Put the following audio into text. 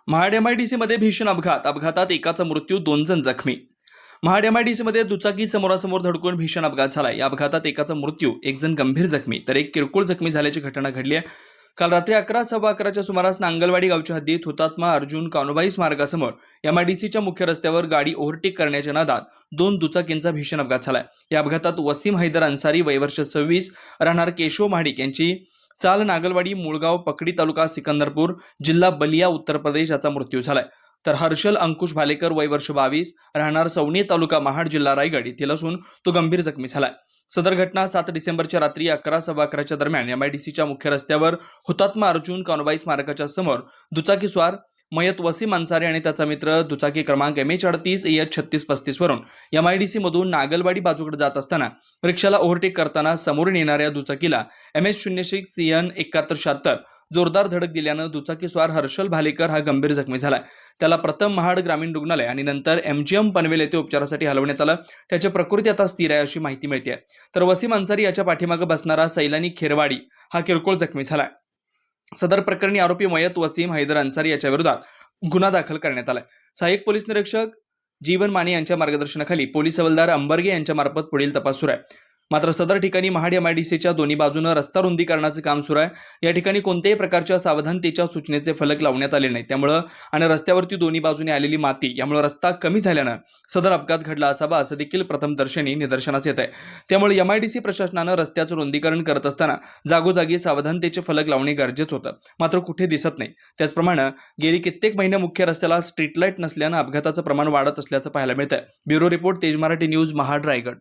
महाड एमआयडीसीमध्ये भीषण अपघातात एकाचा मृत्यू, 2 जण जखमी. महाड एमआयडीसीमध्ये दुचाकी समोरासमोर धडकून भीषण अपघात झाला. या अपघातात एकाचा मृत्यू, 1 जण गंभीर जखमी तर एक किरकोळ जखमी झाल्याची घटना घडली आहे. काल रात्री 11:15च्या सुमारास नांगलवाडी गावच्या हद्दीत हुतात्मा अर्जुन कानुबाई स्मारकासमोर एमआयडीसीच्या मुख्य रस्त्यावर गाडी ओव्हरटेक करण्याच्या नादात 2 दुचाकींचा भीषण अपघात झालाय. या अपघातात वसीम हैदर अन्सारी वय वर्ष 26 राहणार केशव महाडिक यांची चाल नागलवाडी मुळगाव पकडी तालुका सिकंदरपूर जिल्हा बलिया उत्तर प्रदेश याचा मृत्यू झालाय. तर हर्षल अंकुश भालेकर वय वर्ष 22 राहणार सवणी तालुका महाड जिल्हा रायगड येथील असून तो गंभीर जखमी झालाय. सदर घटना 7 डिसेंबरच्या रात्री 11:15च्या दरम्यान एमआयडीसीच्या मुख्य रस्त्यावर हुतात्मा अर्जुन कानुबाई स्मारकाच्या समोर दुचाकी स्वार मयत वसीम अन्सारी आणि त्याचा मित्र दुचाकी क्रमांक MH38 EH3635 वरून एमआयडीसी मधून नागलवाडी बाजूकडे जात असताना रिक्षाला ओव्हरटेक करताना समोरून येणाऱ्या दुचाकीला MH06 CN 7176 जोरदार धडक दिल्यानं दुचाकी स्वार हर्षल भालेकर हा गंभीर जखमी झालाय. त्याला प्रथम महाड ग्रामीण रुग्णालय आणि नंतर MGM पनवेल येथे उपचारासाठी हलवण्यात आलं. त्याची प्रकृती आता स्थिर आहे अशी माहिती मिळते. तर वसीम अन्सारी याच्या पाठीमागे बसणारा सैलानी खेरवाडी हा किरकोळ जखमी झालाय. सदर प्रकरणी आरोपी मयत वसीम हैदर अन्सारी याच्या विरोधात गुन्हा दाखल करण्यात आलाय. सहाय्यक पोलीस निरीक्षक जीवन माने यांच्या मार्गदर्शनाखाली पोलीस हवालदार अंबर्गे यांच्या मार्फत पुढील तपास सुरू आहे. मात्र सदर ठिकाणी महाड एमआयडीसीच्या दोन्ही बाजूने रस्ता रुंदीकरणाचे काम सुरू आहे. या ठिकाणी कोणत्याही प्रकारच्या सावधानतेच्या सूचनेचे फलक लावण्यात आले नाही. त्यामुळे आणि रस्त्यावरती दोन्ही बाजूने आलेली माती यामुळे रस्ता कमी झाल्यानं सदर अपघात घडला असावा असं देखील प्रथमदर्शनी निदर्शनास येत आहे. त्यामुळे एमआयडीसी प्रशासनानं रस्त्याचं रुंदीकरण करत असताना जागोजागी सावधानतेचे फलक लावणे गरजेचं होतं, मात्र कुठे दिसत नाही. त्याचप्रमाणे गेली कित्येक महिने मुख्य रस्त्याला स्ट्रीट लाईट नसल्यानं अपघाताचं प्रमाण वाढत असल्याचं पाहायला मिळतंय. ब्युरो रिपोर्ट, तेज मराठी न्यूज, महाड, रायगड.